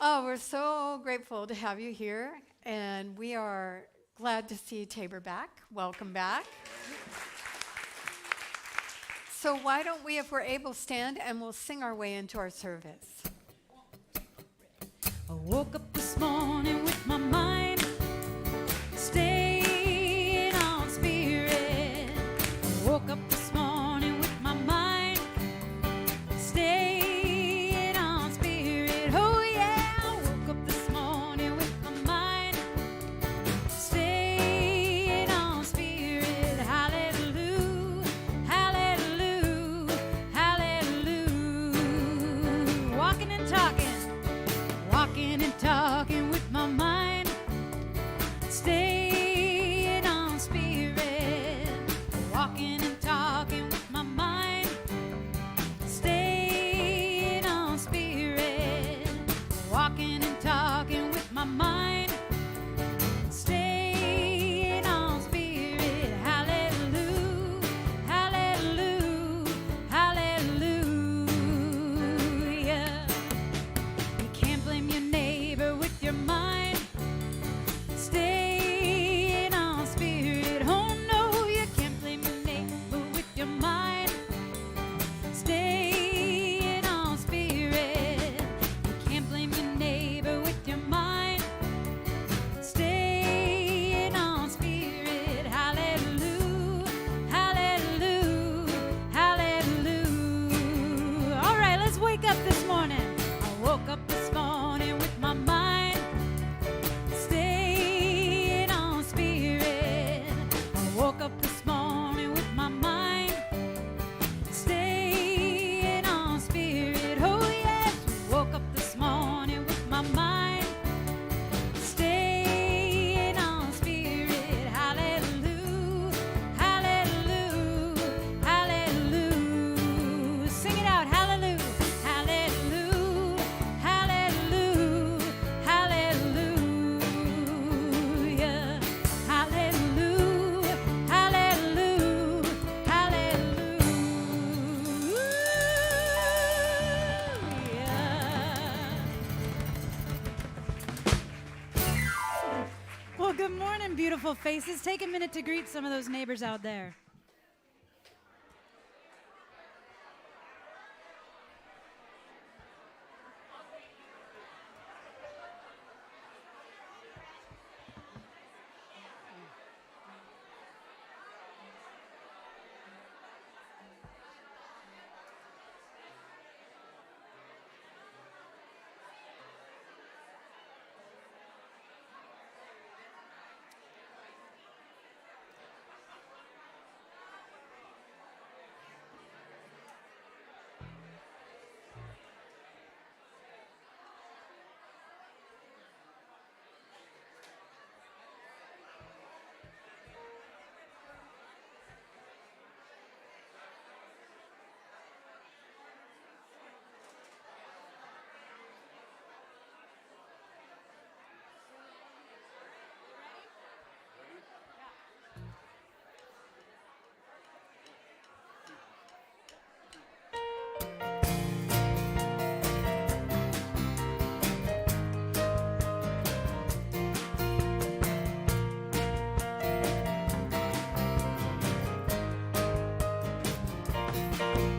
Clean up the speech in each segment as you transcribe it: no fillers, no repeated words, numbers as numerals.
Oh, we're so grateful to have you here, and we are glad to see Tabor back. Welcome back. So why don't we, if we're able, stand and we'll sing our way into our service. I woke up this morning with my mind staying on spirit. I woke up this morning with my mind staying on spirit. Oh yeah, I woke up this morning with my mind staying on spirit. Hallelujah, hallelujah, hallelujah. Walking and talking with my mind staying on spirit. Walking and talking with my mind staying on spirit. Walking and talking with my mind staying on spirit. Hallelujah, hallelujah, hallelujah. You can't blame your neighbor with your mind staying on spirit. Oh no, you can't blame your neighbor with your mind staying on spirit. You can't blame your neighbor with your mind staying on spirit. Hallelujah, hallelujah, hallelujah. All right, let's wake up this morning. I woke up this morning with my mind staying on spirit. I woke up this morning with my mind staying on spirit. Oh yes, we woke up this morning with my mind staying on spirit. Hallelujah, hallelujah, hallelujah. Sing it out, hallelujah, hallelujah, hallelujah, hallelujah, hallelujah, hallelujah, hallelujah. Well, good morning, beautiful faces. Take a minute to greet some of those neighbors out there.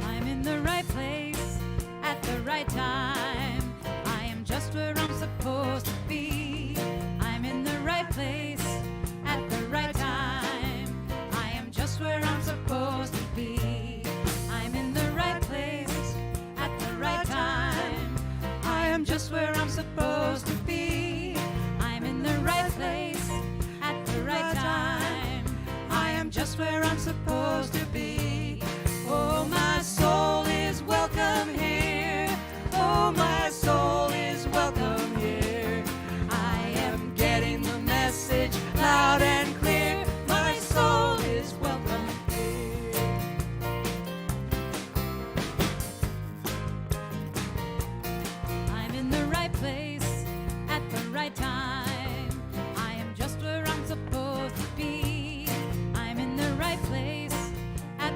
I'm in the right place at the right time. I am just where I'm supposed to be. I'm in the right place at the right time. I am just where I'm supposed to be. I'm in the right place at the right time. I am just where I'm supposed to be. I'm in the right place at the right time. I am just where I'm supposed to be. Oh, my soul is welcome here. Oh, my soul is welcome here. I am getting the message loud and clear. My soul is welcome here. I'm in the right place at the right time. I am just where I'm supposed to be. I'm in the right place at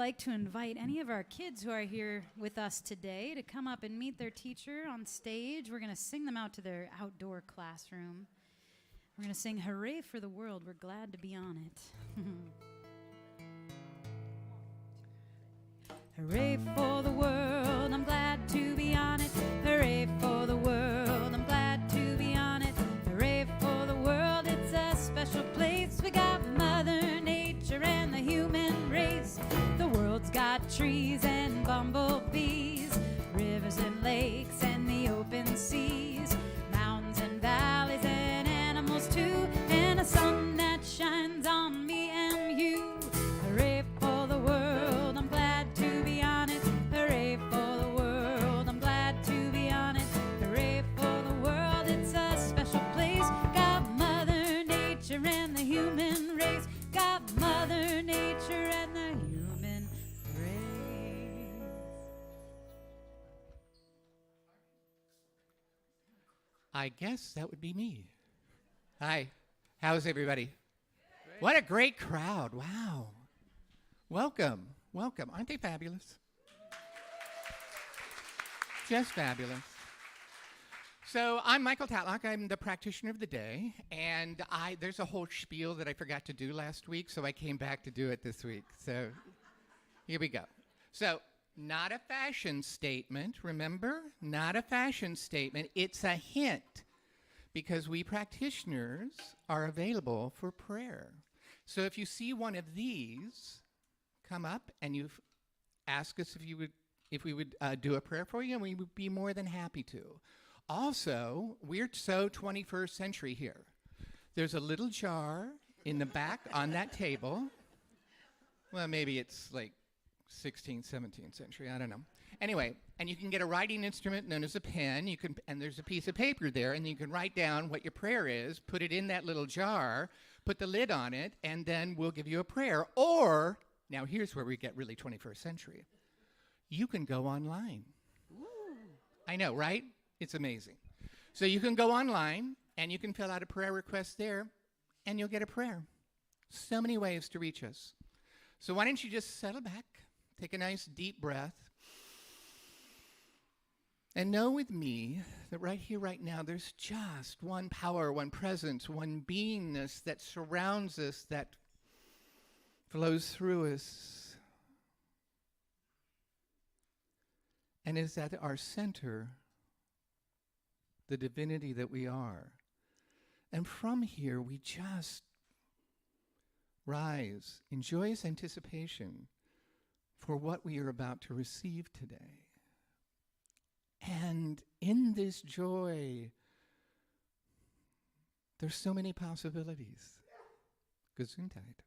like to invite any of our kids who are here with us today to come up and meet their teacher on stage. We're going to sing them out to their outdoor classroom. We're going to sing Hooray for the World. We're glad to be on it. Hooray for the world, I'm glad to be on it. Hooray for the world, I'm glad to be on it. Hooray for the world, it's a special place. We got Mother Nature and the human race. The world's got trees and bumblebees, rivers and lakes and the open seas, mountains and valleys and animals too, and a sun that shines on me and you. Hooray for the world, I'm glad to be on it. Hooray for the world, I'm glad to be on it. Hooray for the world, it's a special place. Got Mother Nature and the human race. Got Mother Nature and the human race. I guess that would be me. Hi, how's everybody? Great. What a great crowd, wow. Welcome, welcome. Aren't they fabulous? Just fabulous. So I'm Michael Tatlock, I'm the practitioner of the day, and there's a whole spiel that I forgot to do last week, so I came back to do it this week. So here we go. So not a fashion statement, remember? Not a fashion statement, it's a hint, because we practitioners are available for prayer. So if you see one of these, come up and you ask us if we would do a prayer for you, and we would be more than happy to. Also, we're so 21st century here. There's a little jar in the back on that table. Well, maybe it's like 16th, 17th century, I don't know. Anyway, and you can get a writing instrument known as a pen, and there's a piece of paper there, and you can write down what your prayer is, put it in that little jar, put the lid on it, and then we'll give you a prayer. Or, now here's where we get really 21st century. You can go online. Ooh. I know, right? It's amazing. So you can go online, and you can fill out a prayer request there, and you'll get a prayer. So many ways to reach us. So why don't you just settle back, take a nice deep breath, and know with me that right here, right now, there's just one power, one presence, one beingness that surrounds us, that flows through us, and is at our center, the divinity that we are. And from here, we just rise in joyous anticipation for what we are about to receive today. And in this joy, there's so many possibilities. Gesundheit.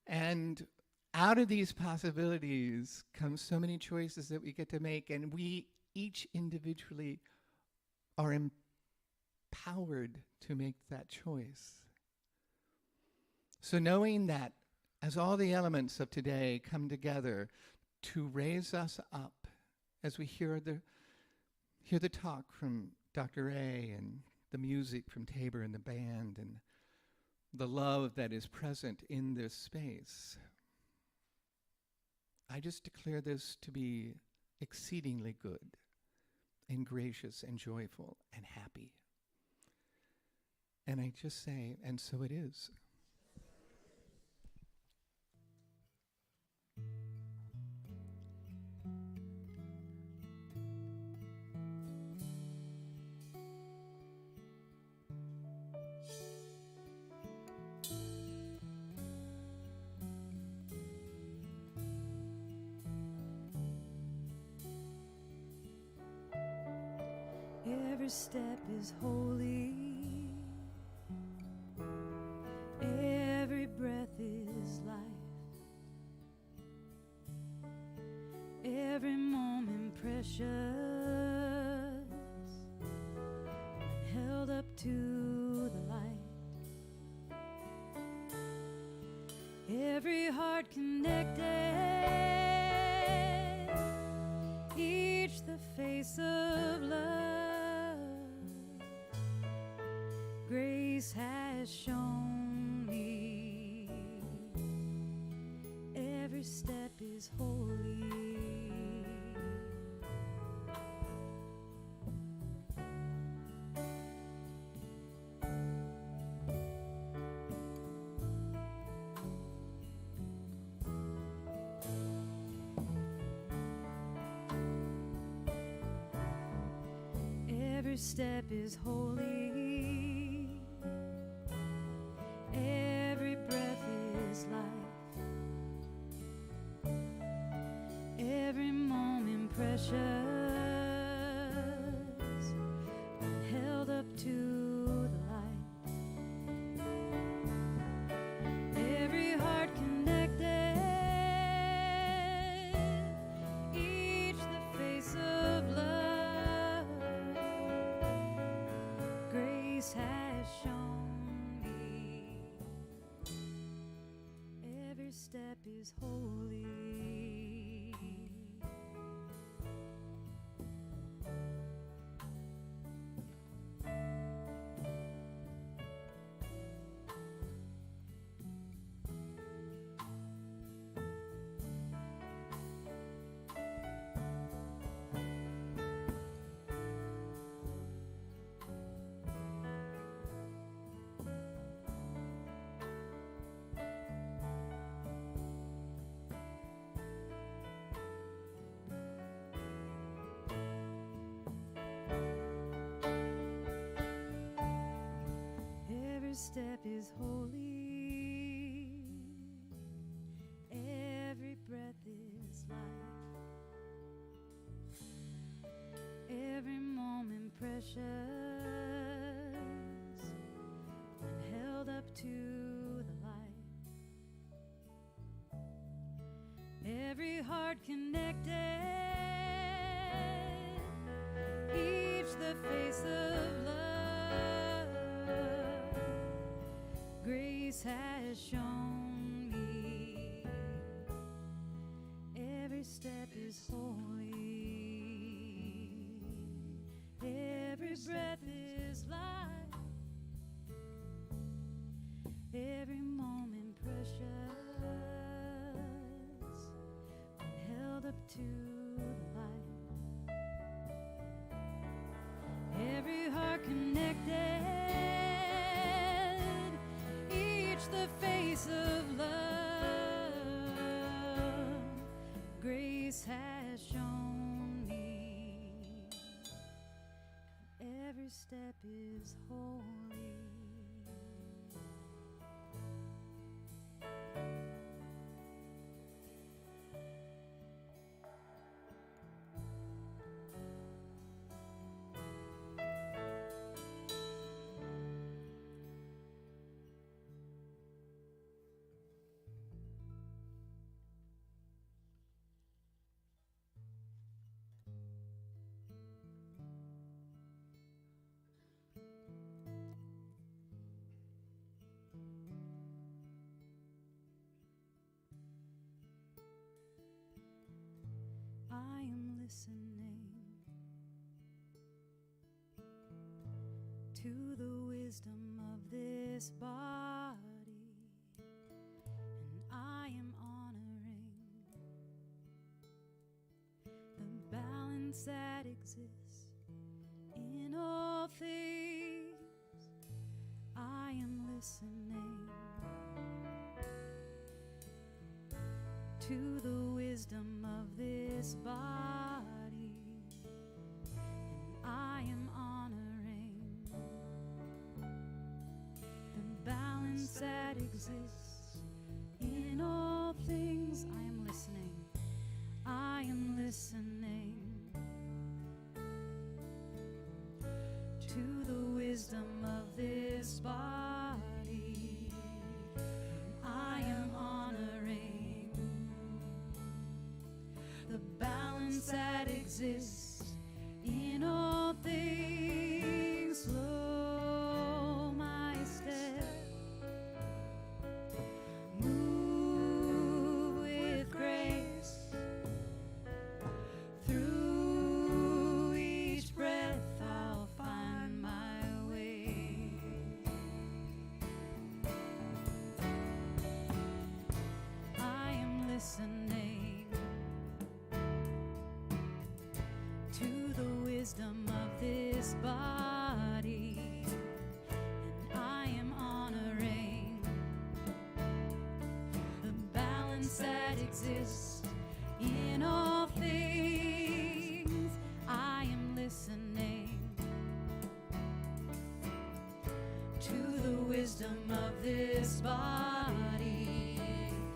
And out of these possibilities come so many choices that we get to make, and we each individually are empowered to make that choice. So knowing that as all the elements of today come together to raise us up, as we hear the talk from Dr. A and the music from Tabor and the band and the love that is present in this space, I just declare this to be exceedingly good and gracious and joyful and happy. And I just say, and so it is. Every step is holy. Every breath is life. Every moment precious. When held up to the light. Every heart connected. Each the face of love. Grace has shown me is holy. Every step is holy. Every breath is life. Every moment precious, when held up to the light. Every heart connected, each the face of love. Grace has shown me. Every step is holy. Every step is holy. Every breath is life. Every moment precious, when held up to the light. Every heart connected, each the face of love. Grace has shown me. Every step is holy. Every breath is life. Every moment precious, when held up to the light. Every heart connected, the face of love. Grace has shown me. Every step is holy. I am listening to the wisdom of this body, and I am honoring the balance that exists in all things. I am listening to the wisdom of this body, and I am honoring the balance that exists in all things. I am listening. I am listening to the wisdom of this body, and I am honoring the balance that exists in all things. Slow my step, move with grace. Through each breath I'll find my way. I am listening wisdom of this body, and I am honoring the balance that exists in all things. I am listening to the wisdom of this body,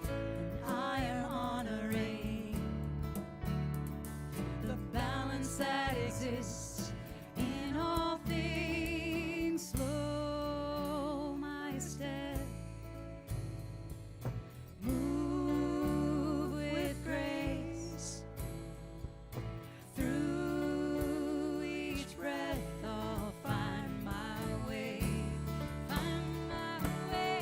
and I am honoring the balance that exists in all things. Slow my step, move with grace. Through each breath I'll find my way, find my way.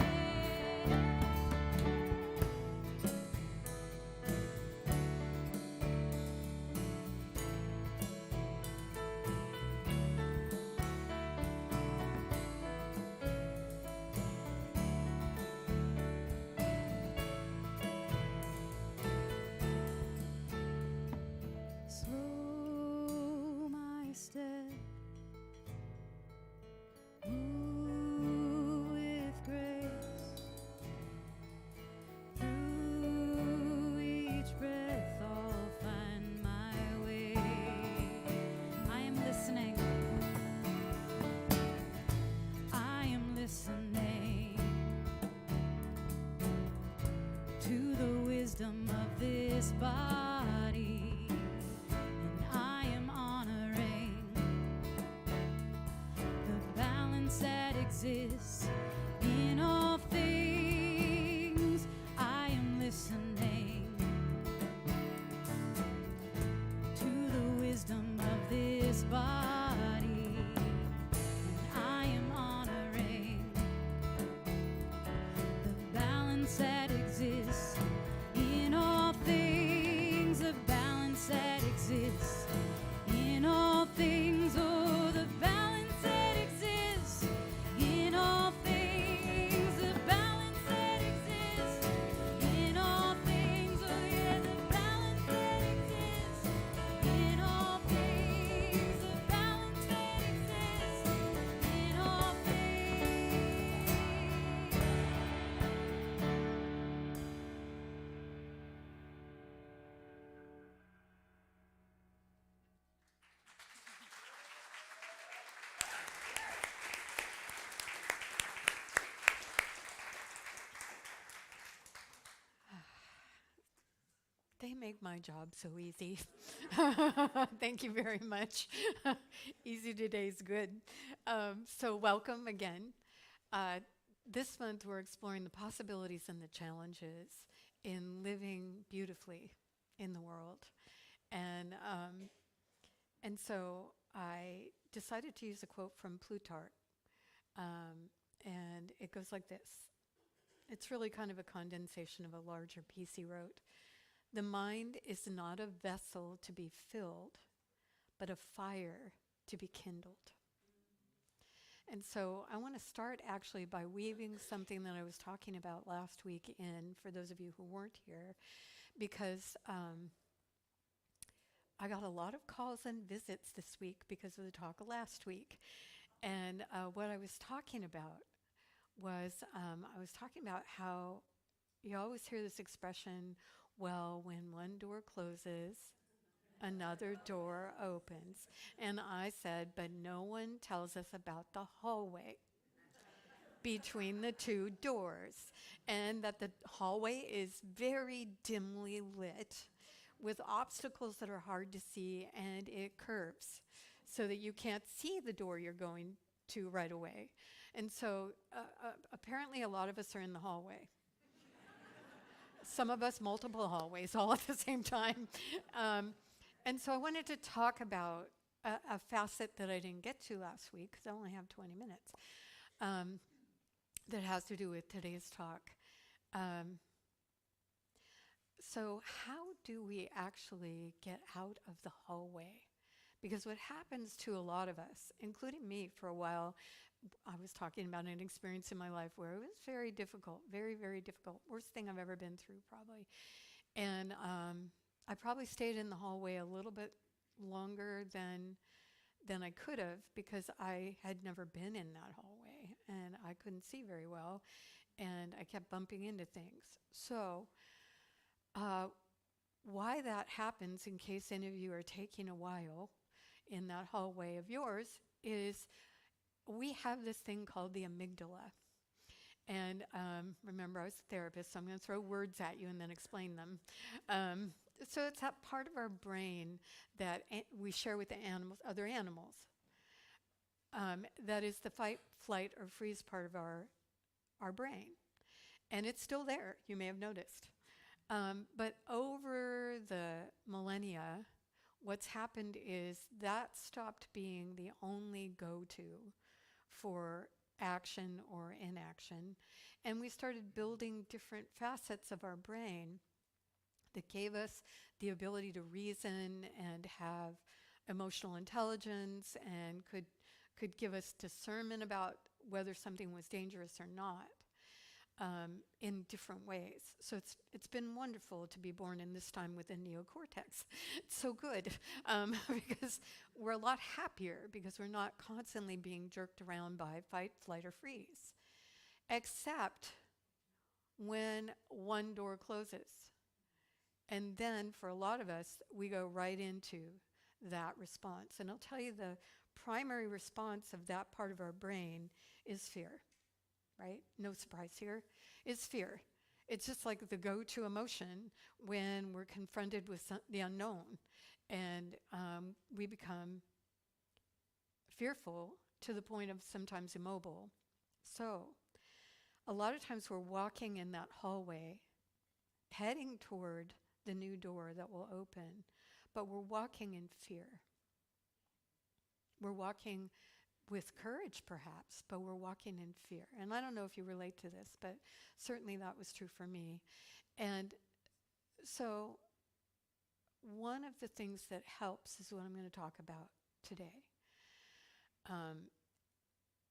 Slow my step, move with grace. Through each breath I'll find my way. I am listening. I am listening to the wisdom of this body, and I am honoring the balance that exists in all things. I am listening to the wisdom of this body, and I am honoring the balance that exists in all things, the balance that exists in all things. Oh, the balance that exists in all things, the balance that exists in all things. Oh, yeah, the balance that exists in all things, the balance that exists in all things. They make my job so easy. Thank you very much. Easy today's good. So welcome again. This month we're exploring the possibilities and the challenges in living beautifully in the world. And so I decided to use a quote from Plutarch. And it goes like this. It's really kind of a condensation of a larger piece he wrote. The mind is not a vessel to be filled, but a fire to be kindled. And so I want to start actually by weaving something that I was talking about last week in, for those of you who weren't here, because I got a lot of calls and visits this week because of the talk last week. And what I was talking about was I was talking about how you always hear this expression, well, when one door closes, another door opens. And I said, but no one tells us about the hallway between the two doors, and that the hallway is very dimly lit with obstacles that are hard to see, and it curves so that you can't see the door you're going to right away. And so apparently a lot of us are in the hallway. Some of us multiple hallways all at the same time. And so I wanted to talk about a facet that I didn't get to last week because I only have 20 minutes that has to do with today's talk. So how do we actually get out of the hallway? Because what happens to a lot of us, including me for a while, I was talking about an experience in my life where it was very difficult, very, very difficult. Worst thing I've ever been through, probably. And I probably stayed in the hallway a little bit longer than than I could have because I had never been in that hallway and I couldn't see very well and I kept bumping into things. So, uh, why that happens, in case any of you are taking a while in that hallway of yours, is we have this thing called the amygdala. And remember, I was a therapist, so I'm going to throw words at you and then explain them. Um, so it's that part of our brain that we share with the animals, other animals. That is the fight, flight, or freeze part of our brain. And it's still there, you may have noticed. But over the millennia, what's happened is that stopped being the only go-to for action or inaction. And we started building different facets of our brain that gave us the ability to reason and have emotional intelligence and could give us discernment about whether something was dangerous or not. In different ways. So it's been wonderful to be born in this time with a neocortex. It's so good because we're a lot happier because we're not constantly being jerked around by fight, flight, or freeze, except when one door closes. And then for a lot of us, we go right into that response. And I'll tell you the primary response of that part of our brain is fear. Right? No surprise here, is fear. It's just like the go-to emotion when we're confronted with the unknown. And we become fearful to the point of sometimes immobile. So a lot of times we're walking in that hallway, heading toward the new door that will open, but we're walking in fear. We're walking with courage, perhaps, but we're walking in fear. And I don't know if you relate to this, but certainly that was true for me. And so one of the things that helps is what I'm going to talk about today.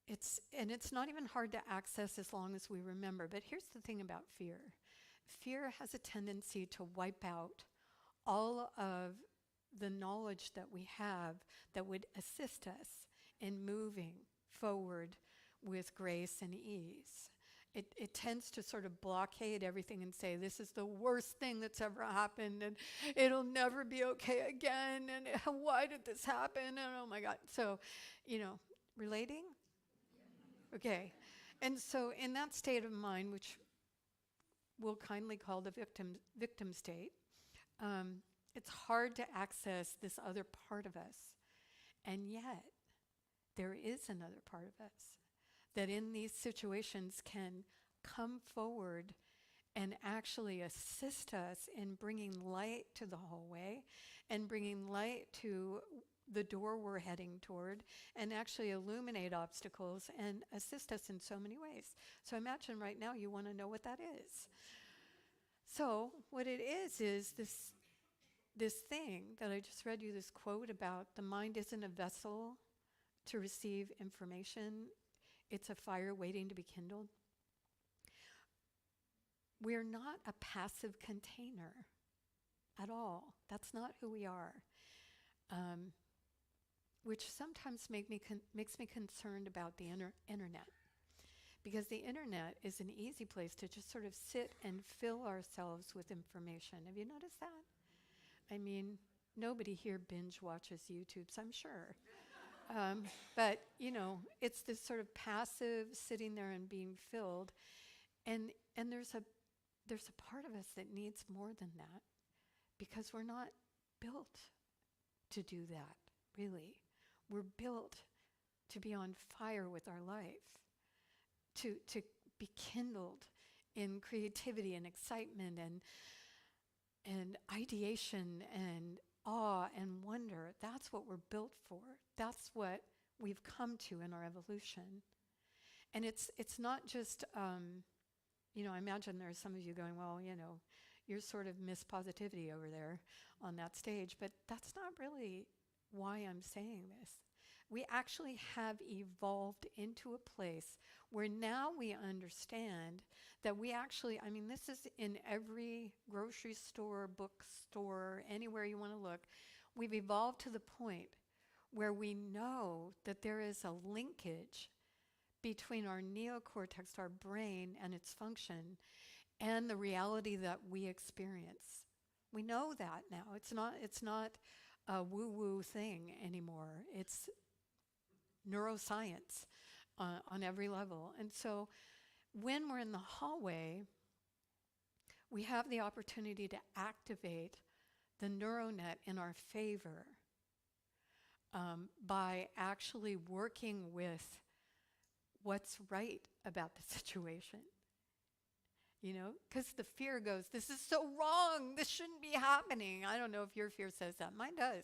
It's not even hard to access as long as we remember. But here's the thing about fear. Fear has a tendency to wipe out all of the knowledge that we have that would assist us in moving forward with grace and ease. It tends to sort of blockade everything and say, this is the worst thing that's ever happened, and it'll never be okay again, and why did this happen, and oh my God. So, relating? Okay. And so in that state of mind, which we'll kindly call the victim state, it's hard to access this other part of us. And yet, there is another part of us that in these situations can come forward and actually assist us in bringing light to the hallway and bringing light to the door we're heading toward and actually illuminate obstacles and assist us in so many ways. So imagine right now you want to know what that is. So what it is this thing that I just read you, this quote about the mind isn't a vessel to receive information, it's a fire waiting to be kindled. We're not a passive container at all. That's not who we are. Which sometimes makes me concerned about the internet. Because the internet is an easy place to just sort of sit and fill ourselves with information. Have you noticed that? I mean, nobody here binge watches YouTubes, I'm sure. But, it's this sort of passive sitting there and being filled. And there's a part of us that needs more than that because we're not built to do that, really. We're built to be on fire with our life, to be kindled in creativity and excitement and ideation and awe and wonder. That's what we're built for. That's what we've come to in our evolution. And it's not just, I imagine there's some of you going, well, you're sort of Miss Positivity over there on that stage, but that's not really why I'm saying this. We actually have evolved into a place where now we understand that we actually, this is in every grocery store, bookstore, anywhere you want to look, we've evolved to the point where we know that there is a linkage between our neocortex, our brain, and its function, and the reality that we experience. We know that now. It's not a woo-woo thing anymore. It's neuroscience on every level. And so when we're in the hallway, we have the opportunity to activate the neuronet in our favor by actually working with what's right about the situation. You know, because the fear goes, this is so wrong, this shouldn't be happening. I don't know if your fear says that. Mine does.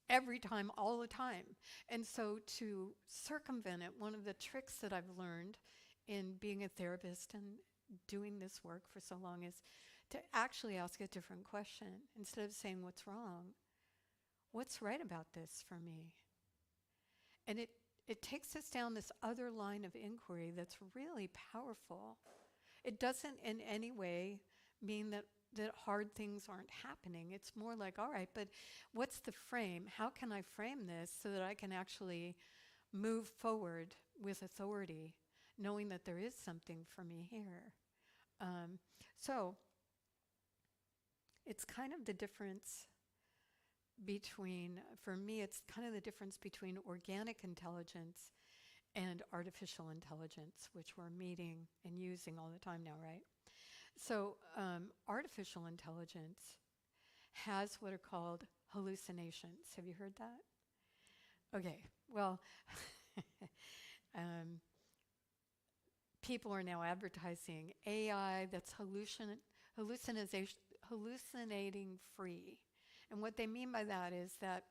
Every time, all the time. And so to circumvent it, one of the tricks that I've learned in being a therapist and doing this work for so long is to actually ask a different question. Instead of saying what's wrong, what's right about this for me? And it takes us down this other line of inquiry that's really powerful. It doesn't in any way mean that hard things aren't happening. It's more like, all right, but what's the frame? How can I frame this so that I can actually move forward with authority, knowing that there is something for me here? So it's kind of the difference between, for me, it's kind of the difference between organic intelligence and artificial intelligence, which we're meeting and using all the time now, right? So artificial intelligence has what are called hallucinations. Have you heard that? Okay, well, people are now advertising AI that's hallucinating free. And what they mean by that is that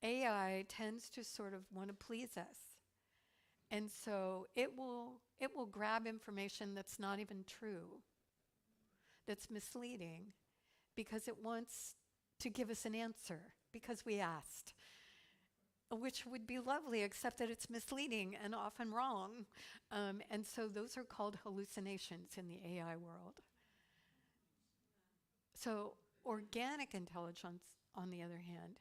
AI tends to sort of want to please us. And so it will grab information that's not even true, that's misleading, because it wants to give us an answer because we asked, which would be lovely, except that it's misleading and often wrong. And so those are called hallucinations in the AI world. So organic intelligence, on the other hand,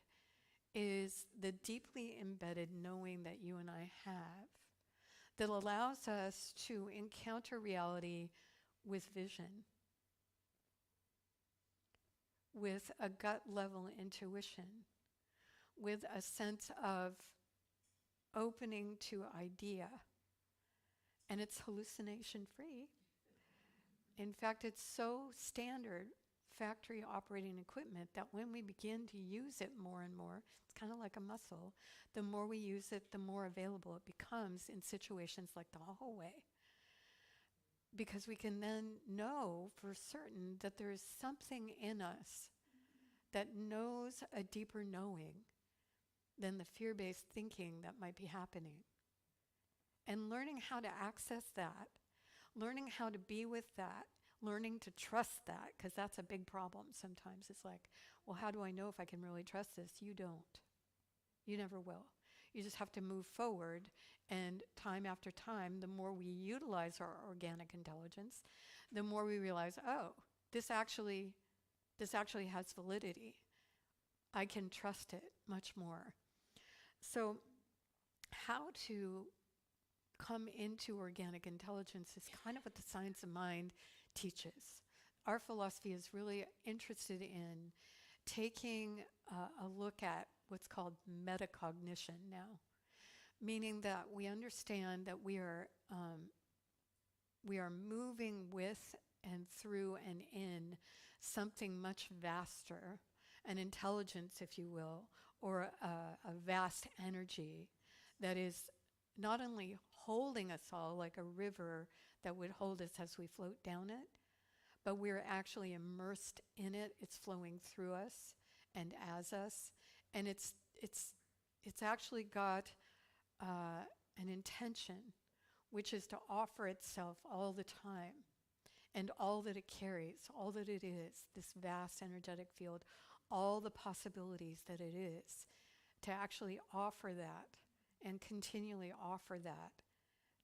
is the deeply embedded knowing that you and I have that allows us to encounter reality with vision, with a gut level intuition, with a sense of opening to idea. And it's hallucination free. In fact, it's so standard factory operating equipment that when we begin to use it more and more, it's kind of like a muscle. The more we use it, the more available it becomes in situations like the hallway. Because we can then know for certain that there is something in us that knows a deeper knowing than the fear-based thinking that might be happening. And learning how to access that, learning how to be with that, learning to trust that, because that's a big problem sometimes. It's like, well, how do I know if I can really trust this? You don't. You never will. You just have to move forward, and time after time, the more we utilize our organic intelligence, the more we realize, oh, this actually has validity. I can trust it much more. So how to come into organic intelligence is kind of what the science of mind teaches. Our philosophy is really interested in taking a look at what's called metacognition now, meaning that we understand that we are moving with and through and in something much vaster, an intelligence, if you will, or a vast energy that is not only holding us all like a river that would hold us as we float down it, but we're actually immersed in it. It's flowing through us and as us, and it's actually got an intention, which is to offer itself all the time, and all that it carries, all that it is, this vast energetic field, all the possibilities that it is, to actually offer that and continually offer that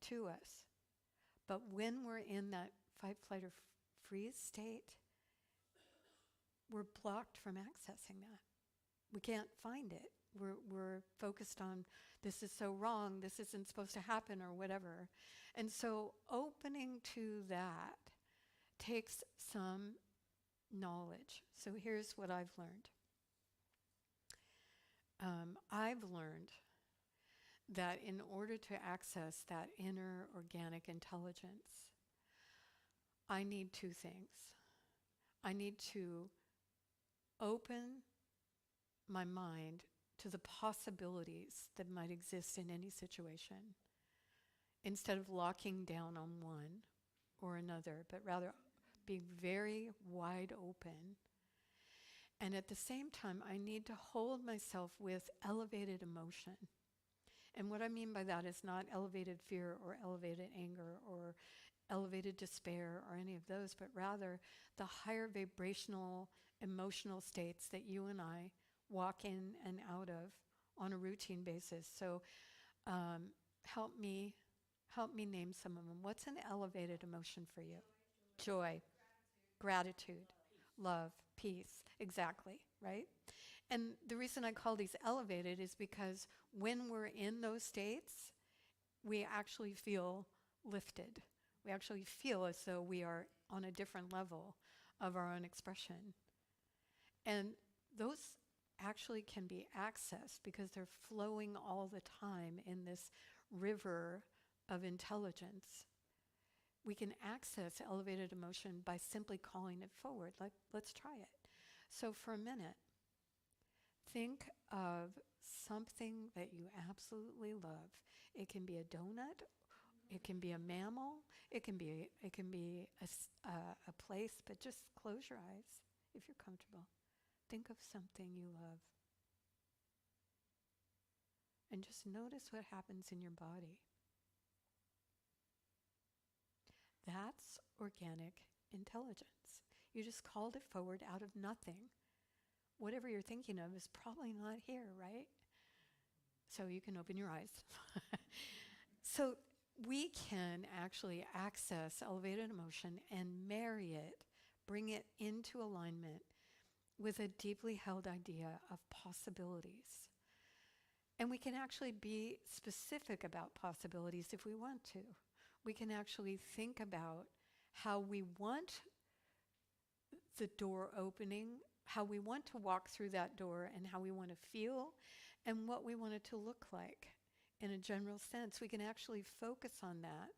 to us. But when we're in that fight, flight, or freeze state, we're blocked from accessing that. We can't find it. We're focused on this is so wrong, this isn't supposed to happen, or whatever. And so opening to that takes some knowledge. So here's what I've learned. I've learned that in order to access that inner organic intelligence, I need two things. I need to open my mind to the possibilities that might exist in any situation, instead of locking down on one or another, but rather be very wide open. And at the same time, I need to hold myself with elevated emotion. And what I mean by that is not elevated fear or elevated anger or elevated despair or any of those, but rather the higher vibrational emotional states that you and I walk in and out of on a routine basis. So help me name some of them. What's an elevated emotion for you? Joy, gratitude, love, peace. Exactly, right? And the reason I call these elevated is because when we're in those states, we actually feel lifted. We actually feel as though we are on a different level of our own expression. And those actually can be accessed because they're flowing all the time in this river of intelligence. We can access elevated emotion by simply calling it forward. Let's try it. So for a minute, think of something that you absolutely love. It can be a donut, it can be a mammal, it can be a place, but just close your eyes if you're comfortable. Think of something you love. And just notice what happens in your body. That's organic intelligence. You just called it forward out of nothing. Whatever you're thinking of is probably not here, right? So you can open your eyes. So we can actually access elevated emotion and marry it, bring it into alignment with a deeply held idea of possibilities. And we can actually be specific about possibilities if we want to. We can actually think about how we want the door opening, how we want to walk through that door, and how we want to feel, and what we want it to look like in a general sense. We can actually focus on that,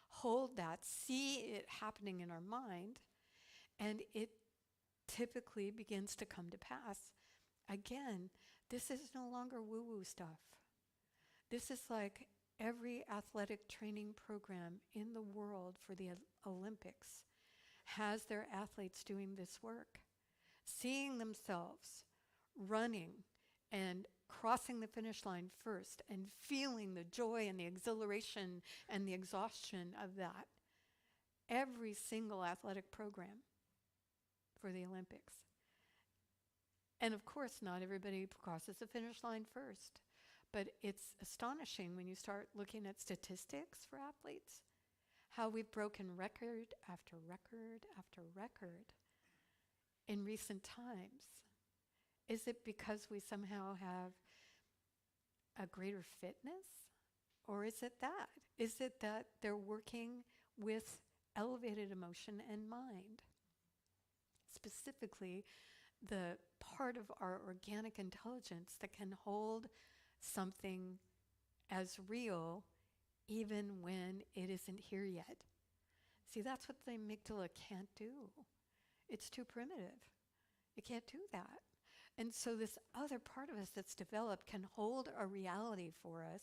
hold that, see it happening in our mind, and it typically begins to come to pass. Again, this is no longer woo-woo stuff. This is like every athletic training program in the world for the Olympics has their athletes doing this work, seeing themselves running and crossing the finish line first and feeling the joy and the exhilaration and the exhaustion of that. Every single athletic program for the Olympics. And of course, not everybody crosses the finish line first. But it's astonishing when you start looking at statistics for athletes, how we've broken record after record after record in recent times. Is it because we somehow have a greater fitness? Or is it that? Is it that they're working with elevated emotion and mind? Specifically, the part of our organic intelligence that can hold something as real even when it isn't here yet. See, that's what the amygdala can't do. It's too primitive. It can't do that. And so this other part of us that's developed can hold a reality for us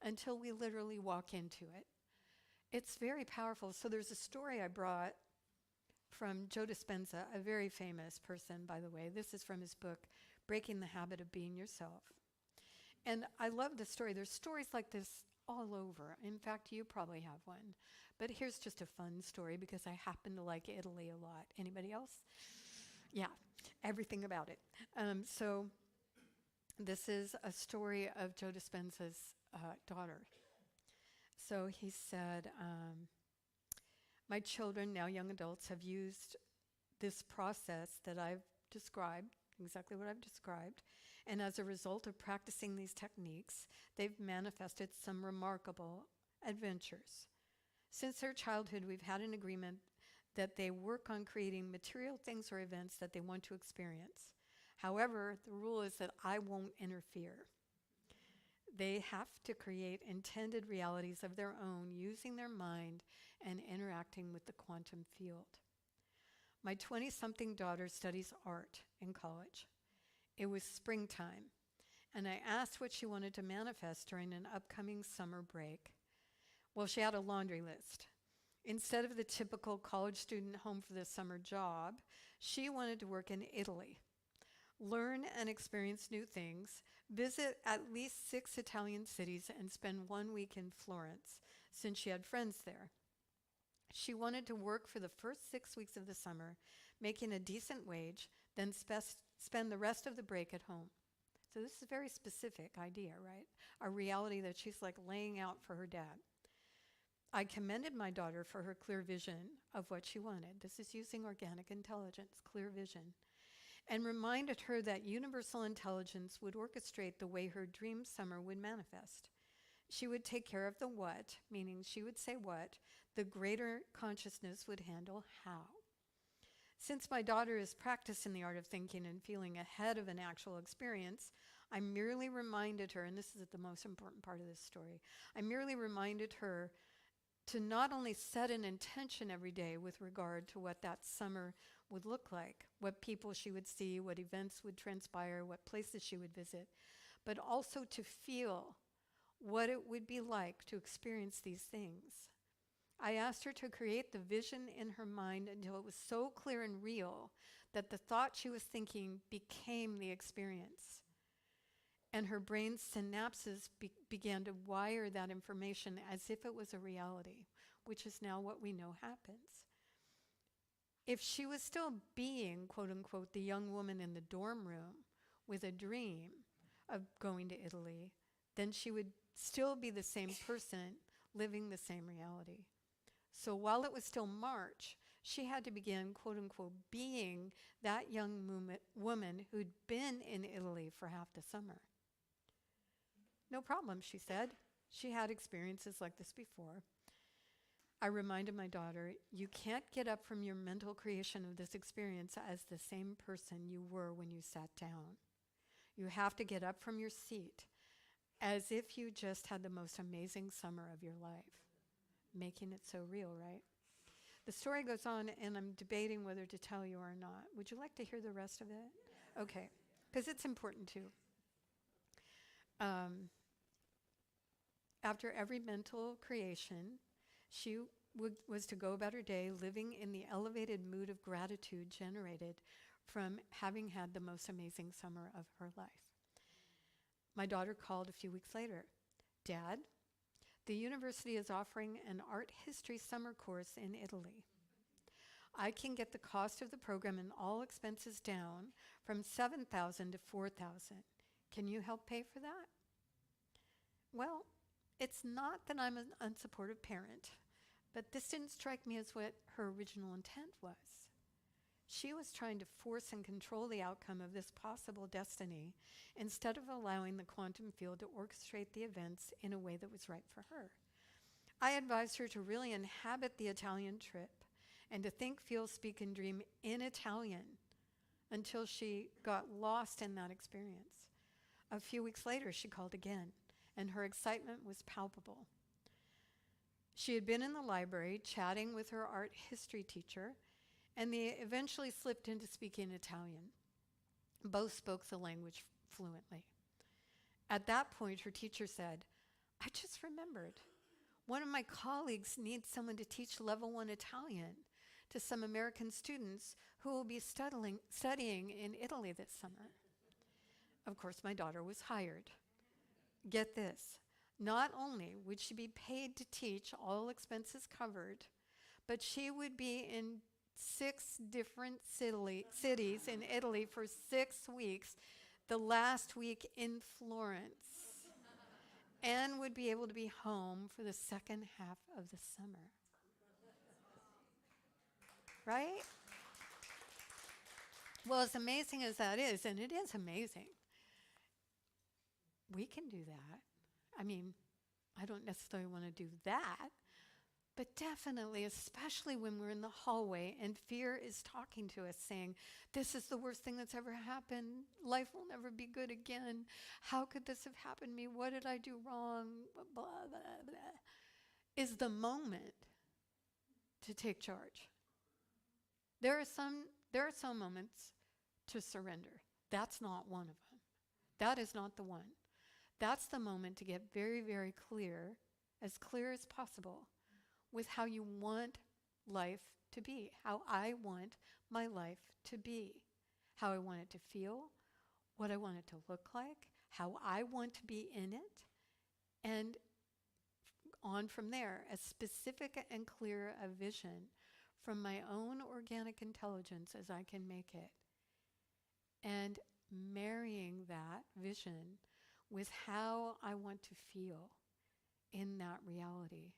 until we literally walk into it. It's very powerful. So there's a story I brought from Joe Dispenza, a very famous person, by the way. This is from his book, Breaking the Habit of Being Yourself. And I love this story. There's stories like this all over. In fact, you probably have one. But here's just a fun story because I happen to like Italy a lot. Anybody else? Yeah, everything about it. So this is a story of Joe Dispenza's daughter. So he said, my children, now young adults, have used this process that I've described, exactly what I've described, And as a result of practicing these techniques, they've manifested some remarkable adventures. Since their childhood, we've had an agreement that they work on creating material things or events that they want to experience. However, the rule is that I won't interfere. They have to create intended realities of their own using their mind and interacting with the quantum field. My 20-something daughter studies art in college. It was springtime, and I asked what she wanted to manifest during an upcoming summer break. Well, she had a laundry list. Instead of the typical college student home for the summer job, she wanted to work in Italy, learn and experience new things, visit at least 6 Italian cities, and spend 1 week in Florence, since she had friends there. She wanted to work for the first 6 weeks of the summer, making a decent wage, then spend the rest of the break at home. So this is a very specific idea, right? A reality that she's like laying out for her dad. I commended my daughter for her clear vision of what she wanted. This is using organic intelligence, clear vision, and reminded her that universal intelligence would orchestrate the way her dream summer would manifest. She would take care of the what, meaning she would say what, the greater consciousness would handle how. Since my daughter is practicing the art of thinking and feeling ahead of an actual experience, I merely reminded her, and this is the most important part of this story, I merely reminded her to not only set an intention every day with regard to what that summer would look like, what people she would see, what events would transpire, what places she would visit, but also to feel what it would be like to experience these things. I asked her to create the vision in her mind until it was so clear and real that the thought she was thinking became the experience. And her brain's synapses began to wire that information as if it was a reality, which is now what we know happens. If she was still being, quote unquote, the young woman in the dorm room with a dream of going to Italy, then she would still be the same person living the same reality. So while it was still March, she had to begin, quote unquote, being that young woman who'd been in Italy for half the summer. No problem, she said. She had experiences like this before. I reminded my daughter, you can't get up from your mental creation of this experience as the same person you were when you sat down. You have to get up from your seat as if you just had the most amazing summer of your life. Making it so real, right? The story goes on, and I'm debating whether to tell you or not. Would you like to hear the rest of it? Okay, because it's important too. After every mental creation, she was to go about her day living in the elevated mood of gratitude generated from having had the most amazing summer of her life. My daughter called a few weeks later. Dad, the university is offering an art history summer course in Italy. I can get the cost of the program and all expenses down from $7,000 to $4,000. Can you help pay for that? Well, it's not that I'm an unsupportive parent, but this didn't strike me as what her original intent was. She was trying to force and control the outcome of this possible destiny instead of allowing the quantum field to orchestrate the events in a way that was right for her. I advised her to really inhabit the Italian trip and to think, feel, speak, and dream in Italian until she got lost in that experience. A few weeks later, she called again, and her excitement was palpable. She had been in the library chatting with her art history teacher, and they eventually slipped into speaking Italian. Both spoke the language fluently. At that point, her teacher said, I just remembered. One of my colleagues needs someone to teach level 1 Italian to some American students who will be studying in Italy this summer. Of course, my daughter was hired. Get this, not only would she be paid to teach, all expenses covered, but she would be in 6 different cities in Italy for 6 weeks, the last week in Florence, and would be able to be home for the second half of the summer. Right? Well, as amazing as that is, and it is amazing, we can do that. I mean, I don't necessarily want to do that, but definitely, especially when we're in the hallway and fear is talking to us saying, this is the worst thing that's ever happened. Life will never be good again. How could this have happened to me? What did I do wrong? Blah, blah, blah, blah. Is the moment to take charge. There are some moments to surrender. That's not one of them. That is not the one. That's the moment to get very, very clear as possible, with how you want life to be, how I want my life to be, how I want it to feel, what I want it to look like, how I want to be in it, and on from there, as specific and clear a vision from my own organic intelligence as I can make it. And marrying that vision with how I want to feel in that reality,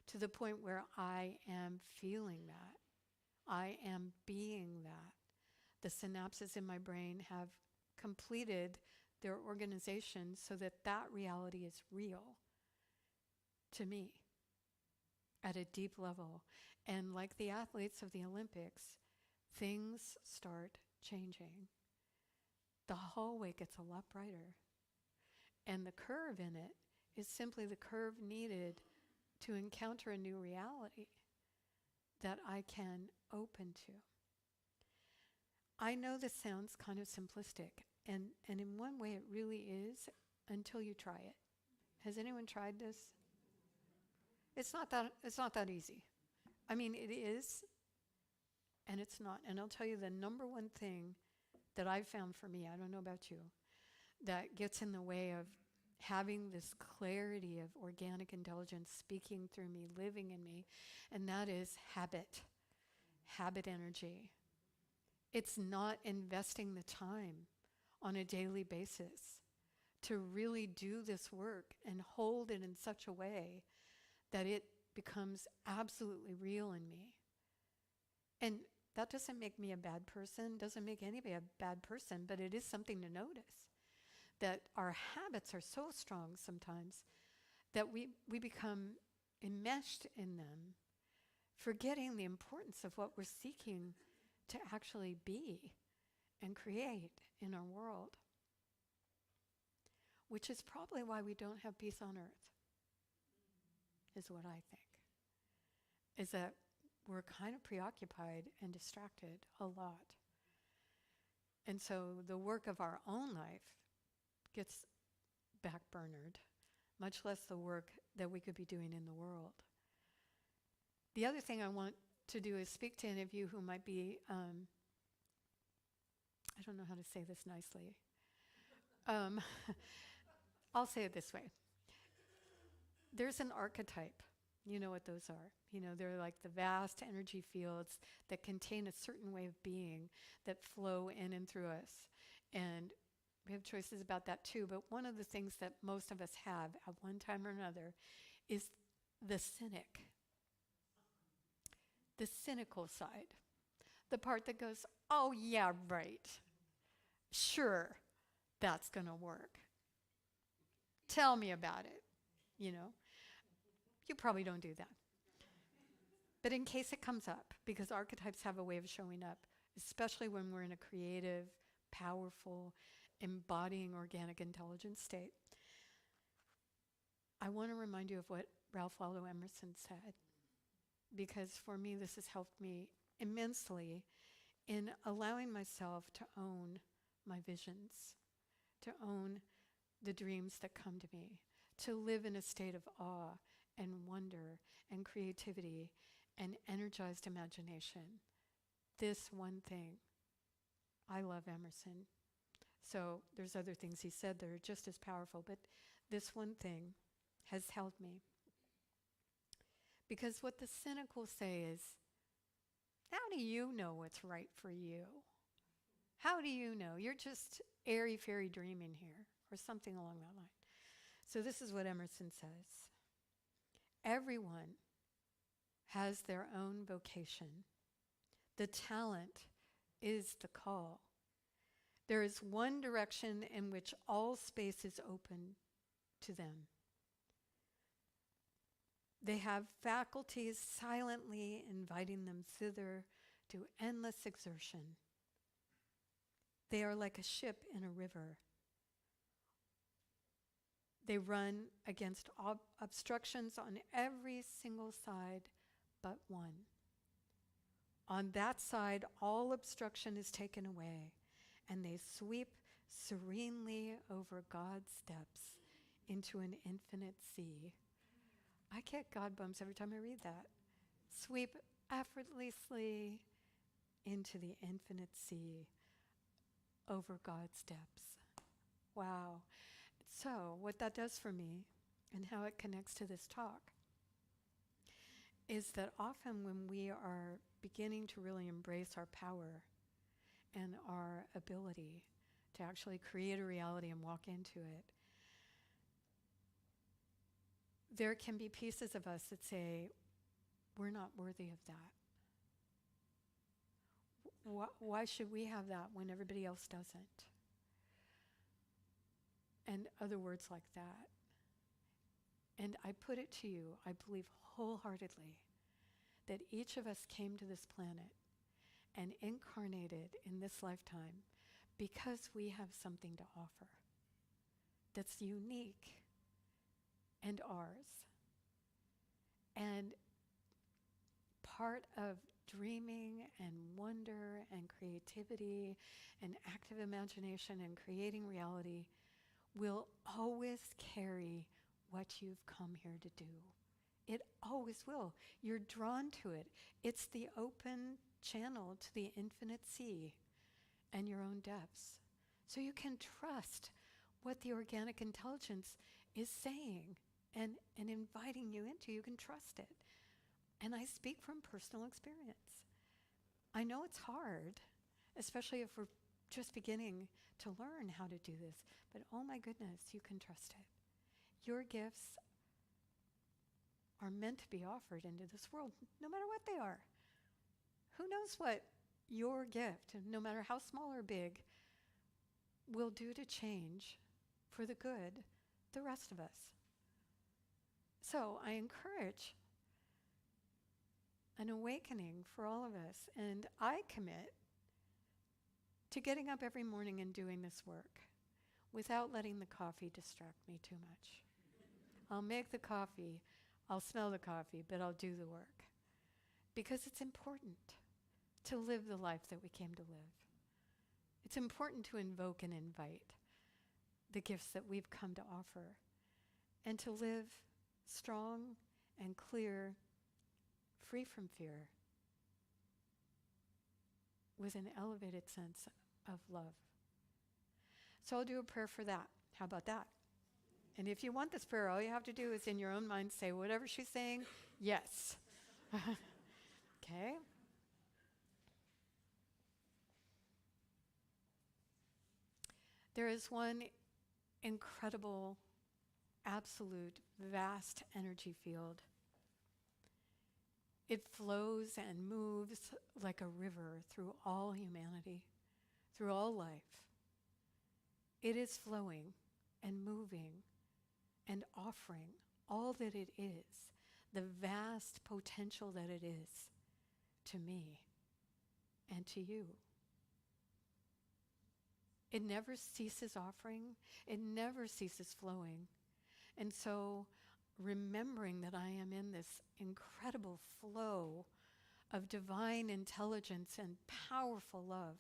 to the point where I am feeling that. I am being that. The synapses in my brain have completed their organization so that that reality is real to me at a deep level. And like the athletes of the Olympics, things start changing. The hallway gets a lot brighter. And the curve in it is simply the curve needed to encounter a new reality that I can open to. I know this sounds kind of simplistic, and in one way it really is, until you try it. Has anyone tried this? It's not that easy. I mean, it is, and it's not. And I'll tell you the number one thing that I've found for me, I don't know about you, that gets in the way of having this clarity of organic intelligence speaking through me, living in me, and that is habit energy. It's not investing the time on a daily basis to really do this work and hold it in such a way that it becomes absolutely real in me. And that doesn't make me a bad person, doesn't make anybody a bad person, but it is something to notice. That our habits are so strong sometimes that we become enmeshed in them, forgetting the importance of what we're seeking to actually be and create in our world. Which is probably why we don't have peace on earth, is what I think. Is that we're kind of preoccupied and distracted a lot. And so the work of our own life gets backburnered, much less the work that we could be doing in the world. The other thing I want to do is speak to any of you who might be, I don't know how to say this nicely. I'll say it this way. There's an archetype. You know what those are. You know, they're like the vast energy fields that contain a certain way of being that flow in and through us. And we have choices about that too, but one of the things that most of us have at one time or another is the cynic. The cynical side. The part that goes, oh yeah, right. Sure, that's going to work. Tell me about it, you know. You probably don't do that. But in case it comes up, because archetypes have a way of showing up, especially when we're in a creative, powerful, embodying organic intelligence state, I want to remind you of what Ralph Waldo Emerson said, because for me this has helped me immensely in allowing myself to own my visions, to own the dreams that come to me, to live in a state of awe and wonder and creativity and energized imagination. This one thing. I love Emerson. So there's other things he said that are just as powerful, but this one thing has held me. Because what the cynical say is, how do you know what's right for you? How do you know? You're just airy-fairy dreaming here, or something along that line. So this is what Emerson says. Everyone has their own vocation. The talent is the call. There is one direction in which all space is open to them. They have faculties silently inviting them thither to endless exertion. They are like a ship in a river. They run against obstructions on every single side but one. On that side, all obstruction is taken away, and they sweep serenely over God's steps into an infinite sea. I get God bumps every time I read that. Sweep effortlessly into the infinite sea over God's steps. Wow. So, what that does for me and how it connects to this talk is that often when we are beginning to really embrace our power and our ability to actually create a reality and walk into it, there can be pieces of us that say, we're not worthy of that. Why should we have that when everybody else doesn't? And other words like that. And I put it to you, I believe wholeheartedly, that each of us came to this planet and incarnated in this lifetime because we have something to offer that's unique and ours. And part of dreaming and wonder and creativity and active imagination and creating reality will always carry what you've come here to do. It always will. You're drawn to it. It's the open channel to the infinite sea and your own depths. So you can trust what the organic intelligence is saying and inviting you into. You can trust it. And I speak from personal experience. I know it's hard, especially if we're just beginning to learn how to do this. But oh my goodness, you can trust it. Your gifts are meant to be offered into this world, no matter what they are. Who knows what your gift, no matter how small or big, will do to change for the good the rest of us. So I encourage an awakening for all of us, and I commit to getting up every morning and doing this work without letting the coffee distract me too much. I'll make the coffee, I'll smell the coffee, but I'll do the work. Because it's important to live the life that we came to live. It's important to invoke and invite the gifts that we've come to offer and to live strong and clear, free from fear, with an elevated sense of love. So I'll do a prayer for that. How about that? And if you want this prayer, all you have to do is in your own mind say whatever she's saying, yes. Okay? There is one incredible, absolute, vast energy field. It flows and moves like a river through all humanity, through all life. It is flowing and moving and offering all that it is, the vast potential that it is to me and to you. It never ceases offering. It never ceases flowing. And so remembering that I am in this incredible flow of divine intelligence and powerful love,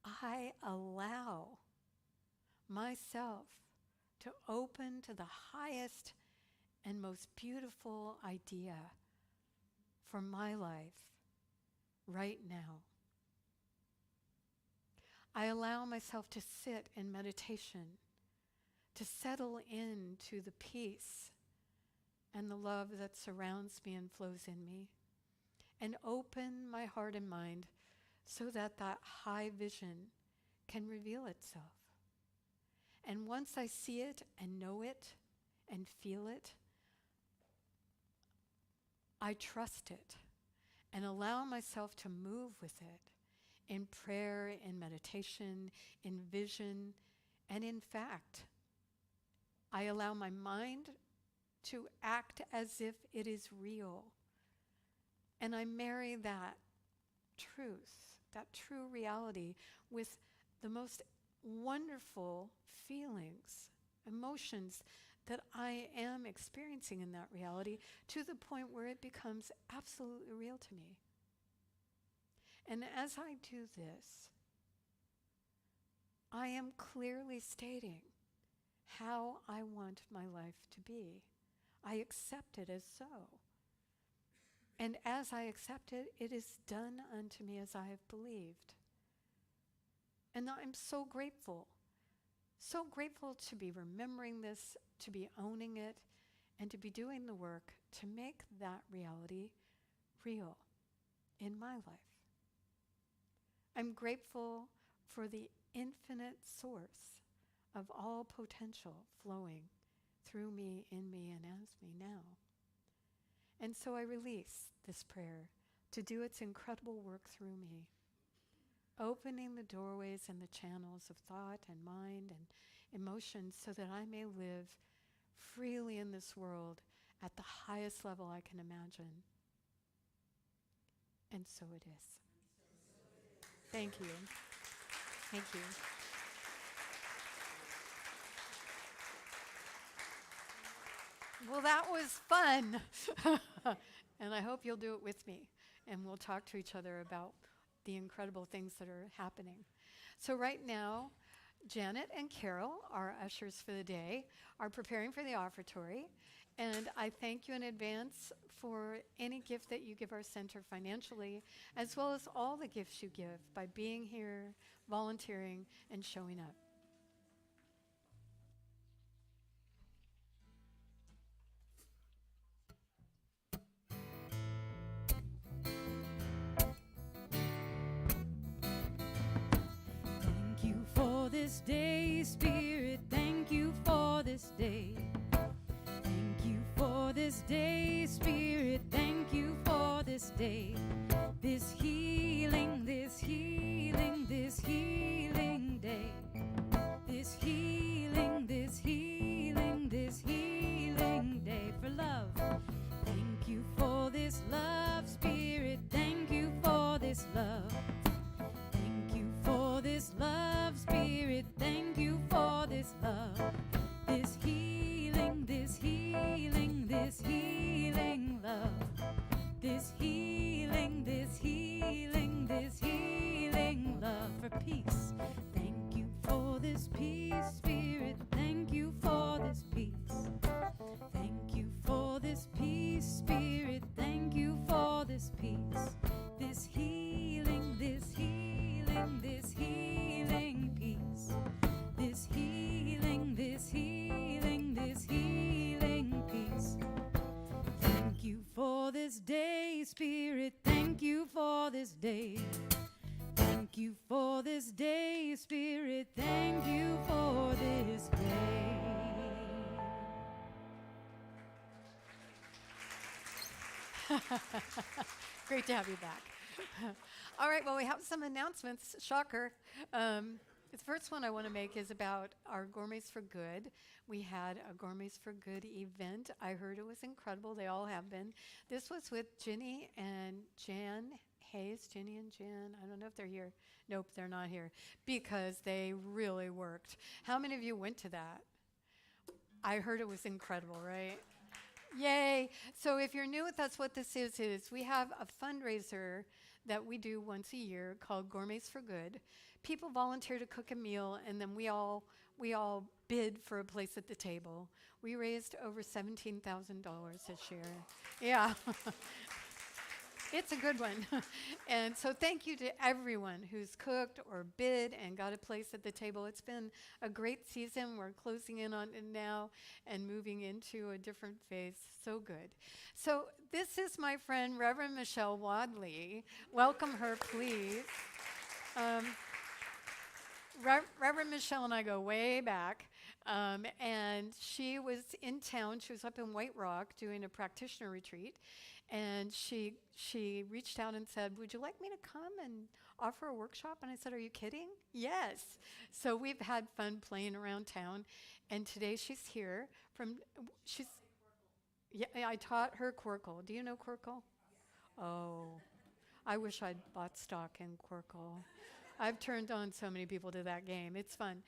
I allow myself to open to the highest and most beautiful idea for my life right now. I allow myself to sit in meditation, to settle into the peace and the love that surrounds me and flows in me, and open my heart and mind so that that high vision can reveal itself. And once I see it and know it and feel it, I trust it and allow myself to move with it in prayer, in meditation, in vision, and in fact. I allow my mind to act as if it is real. And I marry that truth, that true reality, with the most wonderful feelings, emotions that I am experiencing in that reality, to the point where it becomes absolutely real to me. And as I do this, I am clearly stating how I want my life to be. I accept it as so. And as I accept it, it is done unto me as I have believed. And I'm so grateful to be remembering this, to be owning it, and to be doing the work to make that reality real in my life. I'm grateful for the infinite source of all potential flowing through me, in me, and as me now. And so I release this prayer to do its incredible work through me, opening the doorways and the channels of thought and mind and emotions so that I may live freely in this world at the highest level I can imagine. And so it is. Thank you. Thank you. Well, that was fun. And I hope you'll do it with me. And we'll talk to each other about the incredible things that are happening. So right now, Janet and Carol, our ushers for the day, are preparing for the offertory. And I thank you in advance for any gift that you give our center financially, as well as all the gifts you give by being here, volunteering, and showing up. Thank you for this day, Spirit. Thank you for this day. Thank you for this day, Spirit. Thank you for this day. This healing, this healing, this healing day. This healing, this healing, this healing day for love. Thank you for this love, Spirit. Thank you for this love. Thank you for this love, Spirit. Thank you for this love. This healing, this healing, this healing love. This healing, this healing, this healing love for peace. Thank you for this peace, Spirit. Thank you for this peace. Thank you for this peace, Spirit. Thank you for this peace. This healing, this healing, this healing peace. This healing, this healing, this healing peace. Thank you for this day, Spirit. Thank you for this day. Thank you for this day, Spirit. Thank you for this day. Great to have you back. All right, well, we have some announcements. Shocker. The first one I want to make is about our Gourmets for Good. We had a Gourmets for Good event. I heard it was incredible. They all have been. This was with Ginny and Jan Hayes. Ginny and Jan, I don't know if they're here. Nope, they're not here because they really worked. How many of you went to that? I heard it was incredible, right? Yay. So if you're new with us, what this is we have a fundraiser that we do once a year called Gourmets for Good. People volunteer to cook a meal, and then we all bid for a place at the table. We raised over $17,000 this year. Yeah. It's a good one. And so thank you to everyone who's cooked or bid and got a place at the table. It's been a great season. We're closing in on it now and moving into a different phase. So good. So this is my friend, Reverend Michelle Wadley. Welcome her, please. Reverend Michelle and I go way back. And she was in town. She was up in White Rock doing a practitioner retreat. And she reached out and said, "Would you like me to come and offer a workshop?" And I said, "Are you kidding?" Yes. So we've had fun playing around town, and today she's here from she's yeah, I taught her Quirkle. Do you know Quirkle? Oh, I wish I'd bought stock in Quirkle. I've turned on so many people to that game. It's fun.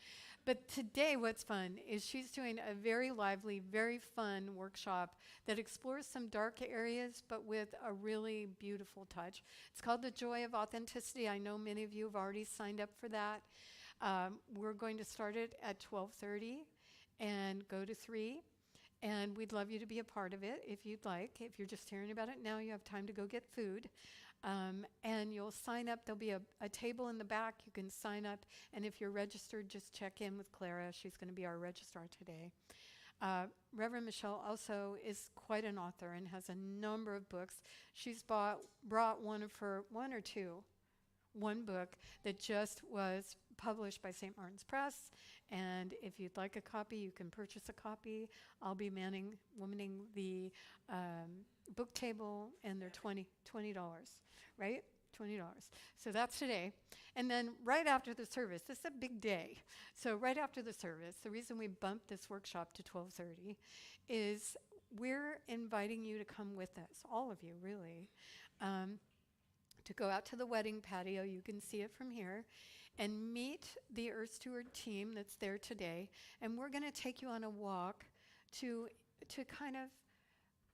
But today, what's fun is she's doing a very lively, very fun workshop that explores some dark areas, but with a really beautiful touch. It's called The Joy of Authenticity. I know many of you have already signed up for that. We're going to start it at 12:30 and go to 3. And we'd love you to be a part of it if you'd like. If you're just hearing about it now, you have time to go get food. And you'll sign up. There'll be a table in the back. You can sign up. And if you're registered, just check in with Clara. She's going to be our registrar today. Reverend Michelle also is quite an author and has a number of books. She's brought one book that just was published by St. Martin's Press. And if you'd like a copy, you can purchase a copy. I'll be womaning the book table, and they're $20, right? $20. So that's today. And then right after the service, this is a big day. So right after the service, the reason we bumped this workshop to 12:30 is we're inviting you to come with us, all of you, really, to go out to the wedding patio. You can see it from here. And meet the Earth Steward team that's there today. And we're going to take you on a walk to kind of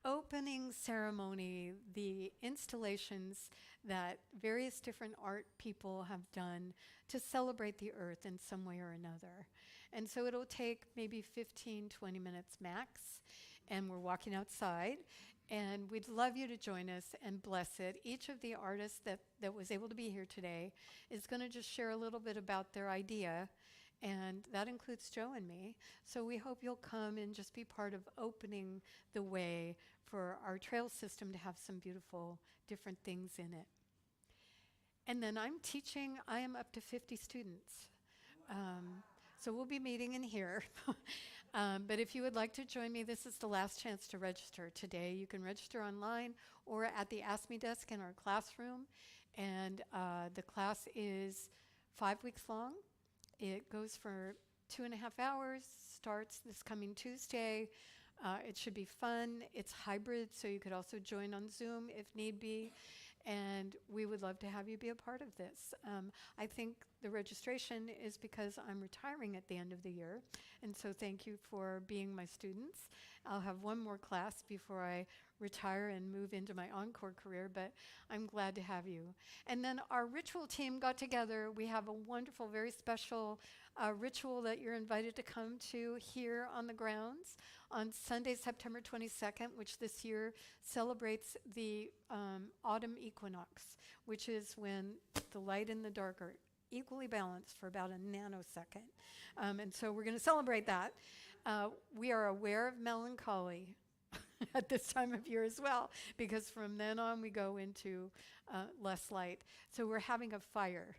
opening ceremony, the installations that various different art people have done to celebrate the earth in some way or another. And so it'll take maybe 15, 20 minutes max. And we're walking outside. And we'd love you to join us and bless it. Each of the artists that was able to be here today is going to just share a little bit about their idea, and that includes Joe and me. So we hope you'll come and just be part of opening the way for our trail system to have some beautiful different things in it. And then I'm teaching. I am up to 50 students. So we'll be meeting in here. But if you would like to join me, this is the last chance to register today. You can register online or at the Ask Me desk in our classroom. And the class is 5 weeks long. It goes for 2.5 hours, starts this coming Tuesday. It should be fun. It's hybrid, so you could also join on Zoom if need be. And we would love to have you be a part of this. I think the registration is because I'm retiring at the end of the year. And so thank you for being my students. I'll have one more class before I retire and move into my encore career, but I'm glad to have you. And then our ritual team got together. We have a wonderful, very special ritual that you're invited to come to here on the grounds on Sunday, September 22nd, which this year celebrates the autumn equinox, which is when the light and the dark are equally balanced for about a nanosecond. And so we're going to celebrate that. We are aware of melancholy at this time of year as well, because from then on we go into less light. So we're having a fire.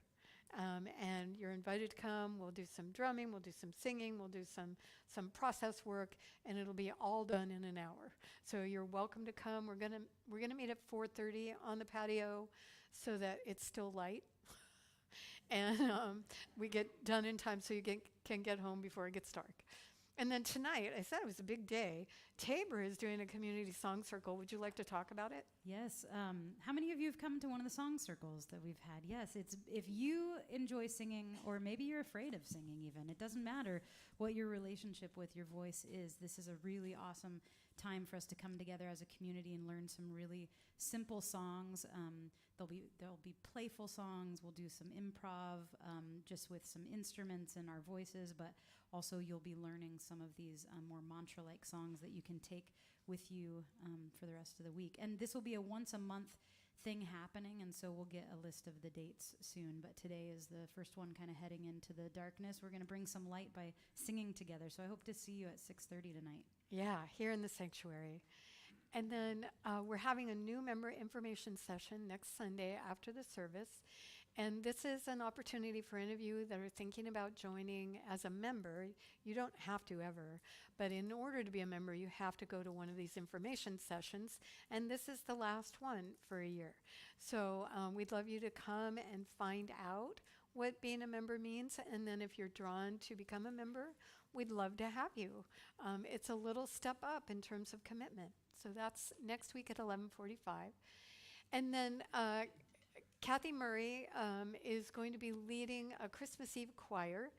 And you're invited to come. We'll do some drumming, we'll do some singing, we'll do some process work, and it'll be all done in an hour. So you're welcome to come. We're gonna meet at 4:30 on the patio so that it's still light. And we get done in time so you can get home before it gets dark. And then tonight, I said it was a big day. Tabor is doing a community song circle. Would you like to talk about it? Yes. How many of you have come to one of the song circles that we've had? Yes. It's if you enjoy singing, or maybe you're afraid of singing even, it doesn't matter what your relationship with your voice is. This is a really awesome time for us to come together as a community and learn some really simple songs. There'll be playful songs. We'll do some improv just with some instruments and our voices, but also you'll be learning some of these more mantra-like songs that you can take with you for the rest of the week. And this will be a once-a-month thing happening, and so we'll get a list of the dates soon. But today is the first one kind of heading into the darkness. We're going to bring some light by singing together. So I hope to see you at 6:30 tonight. Yeah, here in the sanctuary. And then we're having a new member information session next Sunday after the service. And this is an opportunity for any of you that are thinking about joining as a member. You don't have to ever, but in order to be a member, you have to go to one of these information sessions, and this is the last one for a year. So we'd love you to come and find out what being a member means, and then if you're drawn to become a member, we'd love to have you. It's a little step up in terms of commitment. So that's next week at 11:45. And then Kathy Murray is going to be leading a Christmas Eve choir,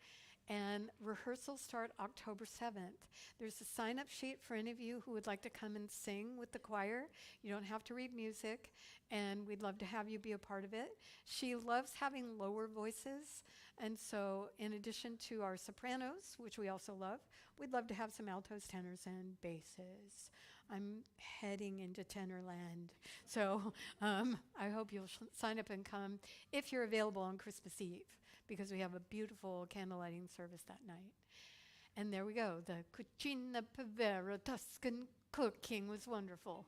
and rehearsals start October 7th. There's a sign-up sheet for any of you who would like to come and sing with the choir. You don't have to read music, and we'd love to have you be a part of it. She loves having lower voices, and so in addition to our sopranos, which we also love, we'd love to have some altos, tenors, and basses. I'm heading into Tenorland. So I hope you'll sign up and come if you're available on Christmas Eve, because we have a beautiful candlelighting service that night. And there we go. The Cucina Povera Tuscan cooking was wonderful.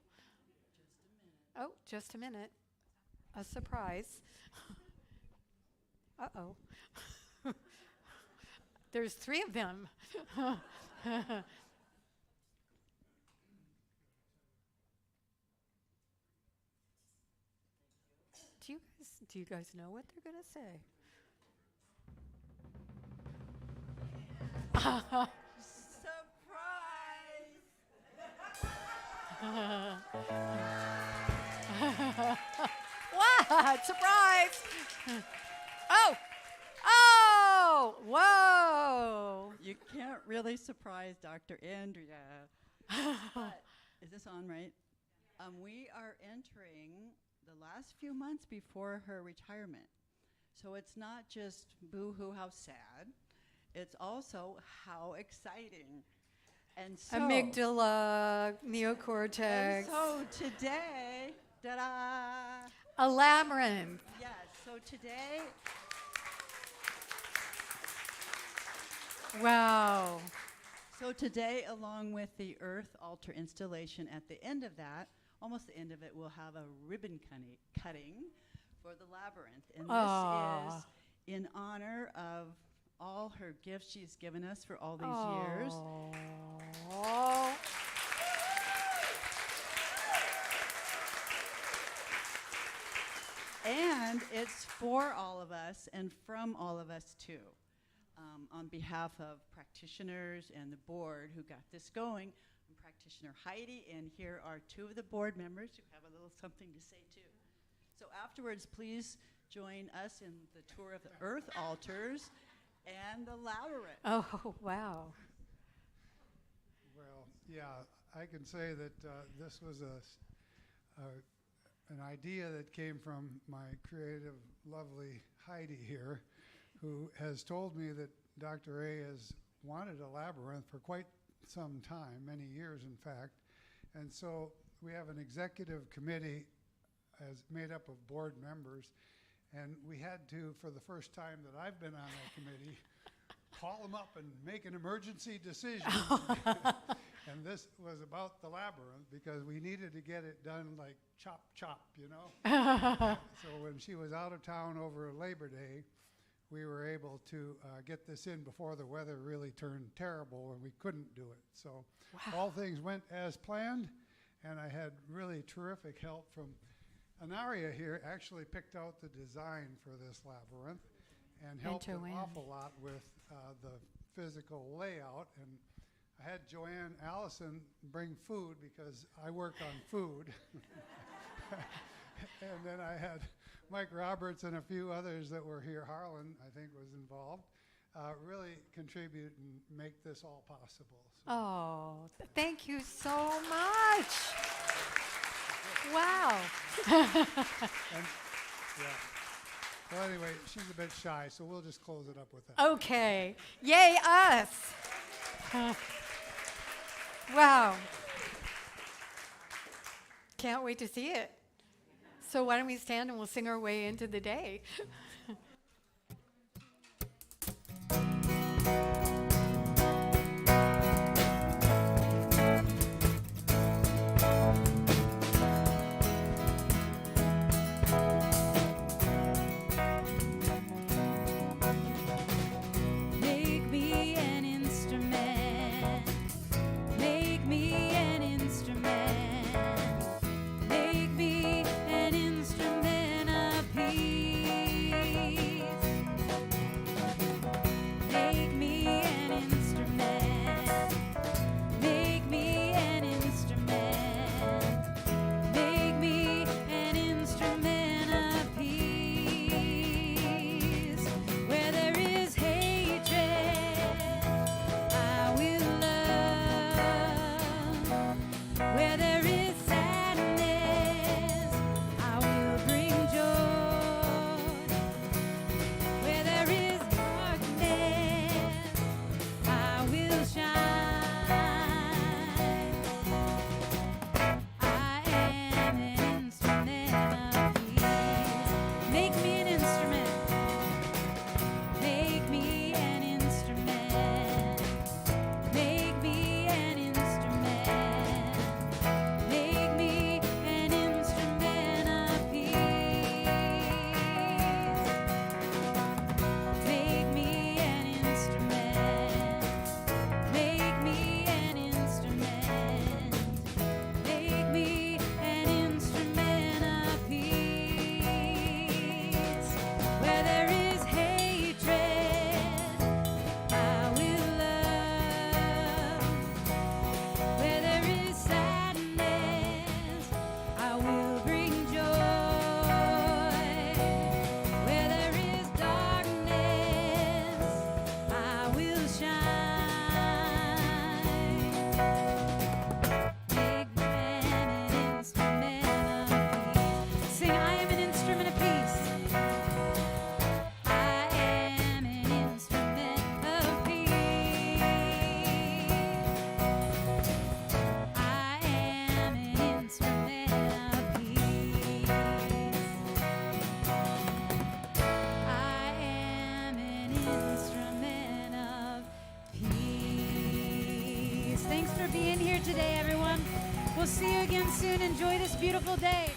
Oh, just a minute. A surprise. Uh-oh. There's 3 of them. Do you guys know what they're going to say? What? Surprise! Oh! Oh! Whoa! You can't really surprise Dr. Andrea. But is this on, right? We are entering the last few months before her retirement. So it's not just boo-hoo, how sad. It's also how exciting. And so Amygdala, neocortex. and so today, ta-da! A labyrinth. Yes, so today, Wow. along with the earth altar installation at the end of that, almost the end of it, we'll have a ribbon cutting for the labyrinth. And this is in honor of all her gifts she's given us for all these years. Oh. And it's for all of us and from all of us too. On behalf of practitioners and the board who got this going, I'm practitioner Heidi, and here are 2 of the board members who have a little something to say too. So afterwards, please join us in the tour of the earth altars and the labyrinth. Oh, wow. Well, yeah, I can say that this was an idea that came from my creative, lovely Heidi here, who has told me that Dr. A has wanted a labyrinth for quite some time, many years in fact. And so we have an executive committee as made up of board members, and we had to, for the first time that I've been on that committee, call them up and make an emergency decision. And this was about the labyrinth because we needed to get it done like chop, chop, you know? So when she was out of town over Labor Day, we were able to get this in before the weather really turned terrible and we couldn't do it. So all things went as planned, and I had really terrific help from Andrea here. Actually picked out the design for this labyrinth and helped an awful lot with the physical layout. And I had Joanne Allison bring food because I work on food. And then I had Mike Roberts and a few others that were here. Harlan, I think, was involved. Really contribute and make this all possible. So Oh, thank you so much. Wow. and, yeah. Well, anyway, she's a bit shy, so we'll just close it up with that. Okay. Yay, us. Wow. Can't wait to see it. So why don't we stand and we'll sing our way into the day. being here today, everyone. We'll see you again soon. Enjoy this beautiful day.